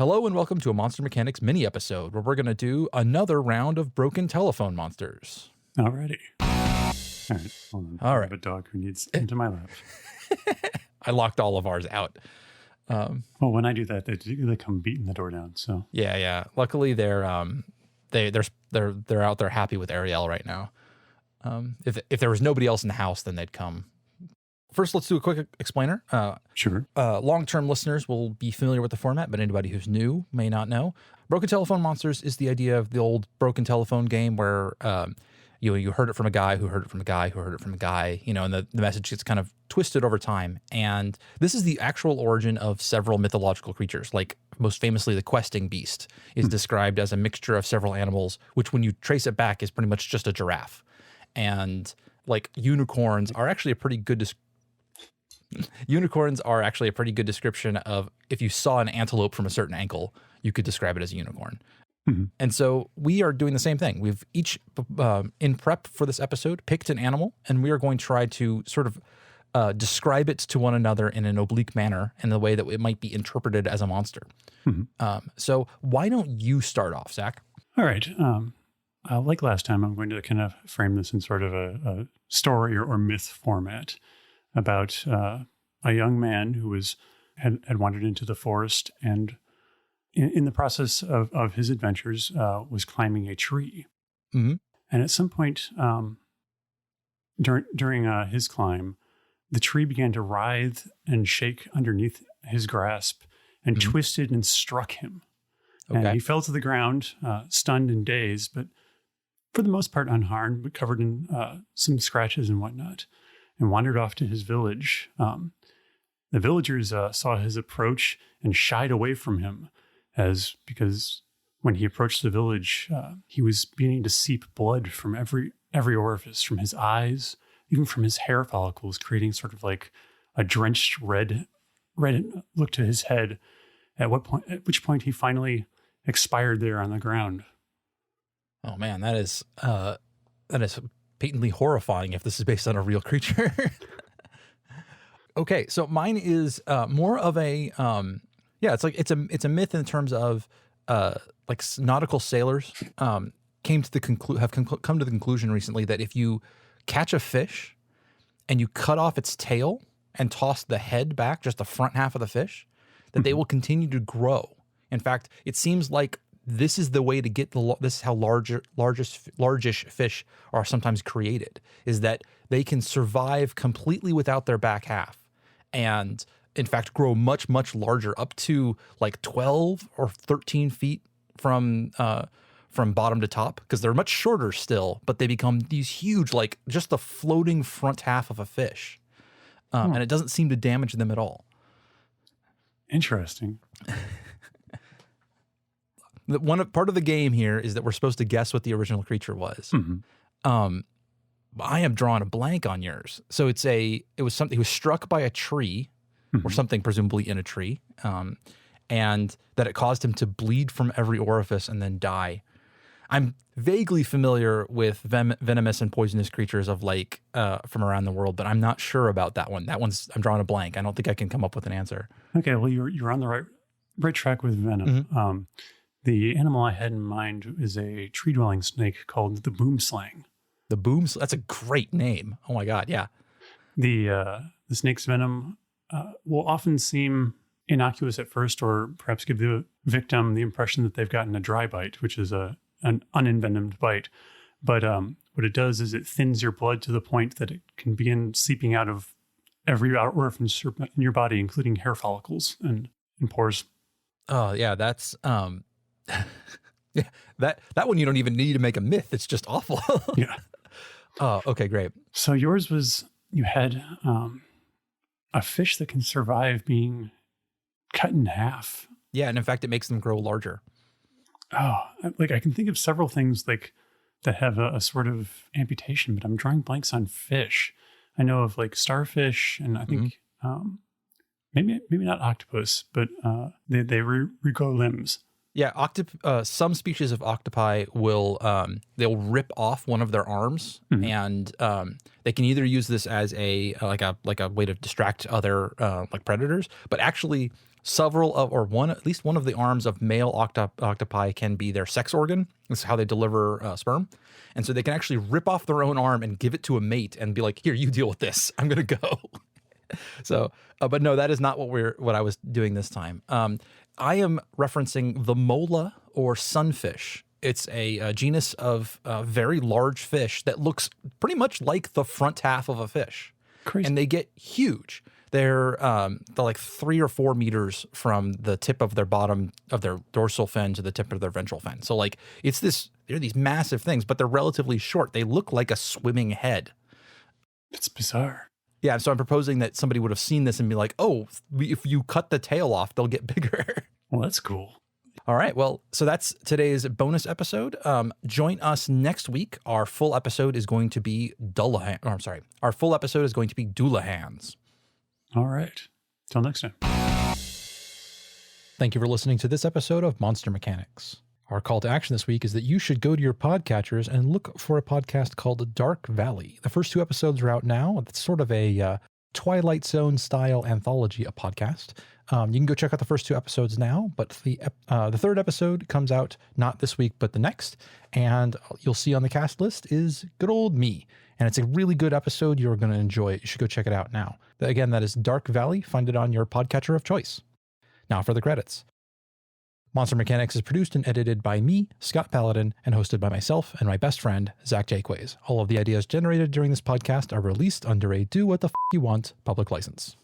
Hello and welcome to a Monster Mechanics mini episode where we're going to do another round of broken telephone monsters. Alrighty. All right. Hold on. All I right. have a dog who needs into my lap. I locked all of ours out. Well, when I do that, they come beating the door down. So Yeah. Luckily, they're out there happy with Ariel right now. If there was nobody else in the house, then they'd come. First, let's do a quick explainer. sure. Long-term listeners will be familiar with the format, but anybody who's new may not know. Broken Telephone Monsters is the idea of the old broken telephone game where you heard it from a guy who heard it from a guy who heard it from a guy, and the message gets kind of twisted over time. And this is the actual origin of several mythological creatures. Like most famously, the questing beast is described as a mixture of several animals, which when you trace it back is pretty much just a giraffe. And like unicorns are actually a pretty good description of if you saw an antelope from a certain angle, you could describe it as a unicorn. Mm-hmm. And so we are doing the same thing. We've each, in prep for this episode, picked an animal, and we are going to try to sort of describe it to one another in an oblique manner in the way that it might be interpreted as a monster. Mm-hmm. So why don't you start off, Zach? All right. Like last time, I'm going to kind of frame this in sort of a story or myth format about a young man who had wandered into the forest and in the process of his adventures was climbing a tree. Mm-hmm. And at some point during his climb, the tree began to writhe and shake underneath his grasp and twisted and struck him. Okay. And he fell to the ground, stunned and dazed, but for the most part unharmed, but covered in some scratches and whatnot, and wandered off to his village. The villagers saw his approach and shied away from him, because when he approached the village, he was beginning to seep blood from every orifice, from his eyes, even from his hair follicles, creating sort of like a drenched red look to his head. At which point he finally expired there on the ground. Oh man, that is patently horrifying if this is based on a real creature. Okay, so mine is more of a it's a myth in terms of like nautical sailors have come to the conclusion recently that if you catch a fish and you cut off its tail and toss the head back, just the front half of the fish, that they will continue to grow. In fact, it seems like this is the way to get this is how largish fish are sometimes created, is that they can survive completely without their back half and in fact grow much, much larger, up to like 12 or 13 feet from bottom to top, because they're much shorter still, but they become these huge, like just the floating front half of a fish. And it doesn't seem to damage them at all. Interesting. Part of the game here is that we're supposed to guess what the original creature was. Mm-hmm. I am drawing a blank on yours. So it was something, he was struck by a tree or something, presumably in a tree, and that it caused him to bleed from every orifice and then die. I'm vaguely familiar with venomous and poisonous creatures of like from around the world, but I'm not sure about that one. I'm drawing a blank. I don't think I can come up with an answer. Okay, well, you're on the right track with venom. Mm-hmm. The animal I had in mind is a tree-dwelling snake called the boomslang. The booms? That's a great name. Oh my God, yeah. The snake's venom will often seem innocuous at first, or perhaps give the victim the impression that they've gotten a dry bite, which is an unenvenomed bite. But what it does is it thins your blood to the point that it can begin seeping out of every orifice in your body, including hair follicles and pores. Oh yeah, that's yeah, that one you don't even need to make a myth. It's just awful. Yeah. Oh, okay, great. So yours was, you had a fish that can survive being cut in half. Yeah, and in fact, it makes them grow larger. Oh, like I can think of several things like that have a sort of amputation, but I'm drawing blanks on fish. I know of like starfish, and I think maybe not octopus, but they regrow limbs. Yeah, some species of octopi will they'll rip off one of their arms, and they can either use this as a way to distract other like predators, but actually several of, or one, at least one of the arms of male octopi can be their sex organ. This is how they deliver sperm. And so they can actually rip off their own arm and give it to a mate and be like, here, you deal with this. I'm going to go. So, but no, that is not what I was doing this time. I am referencing the mola or sunfish. It's a genus of very large fish that looks pretty much like the front half of a fish. Crazy. And they get huge. They're like 3 or 4 meters from the tip of their bottom of their dorsal fin to the tip of their ventral fin. So like they're these massive things, but they're relatively short. They look like a swimming head. It's bizarre. Yeah, so I'm proposing that somebody would have seen this and be like, oh, if you cut the tail off, they'll get bigger. Well, that's cool. All right. Well, so that's today's bonus episode. Join us next week. Our full episode is going to be Our full episode is going to be Doulahans. All right. Till next time. Thank you for listening to this episode of Monster Mechanics. Our call to action this week is that you should go to your podcatchers and look for a podcast called Dark Valley. The first 2 episodes are out now. It's sort of a Twilight Zone style anthology, a podcast. You can go check out the first 2 episodes now, but the 3rd episode comes out not this week, but the next. And you'll see on the cast list is good old me. And it's a really good episode. You're going to enjoy it. You should go check it out now. Again, that is Dark Valley. Find it on your podcatcher of choice. Now for the credits. Monster Mechanics is produced and edited by me, Scott Paladin, and hosted by myself and my best friend, Zach Jaquays. All of the ideas generated during this podcast are released under a do what the f you want public license.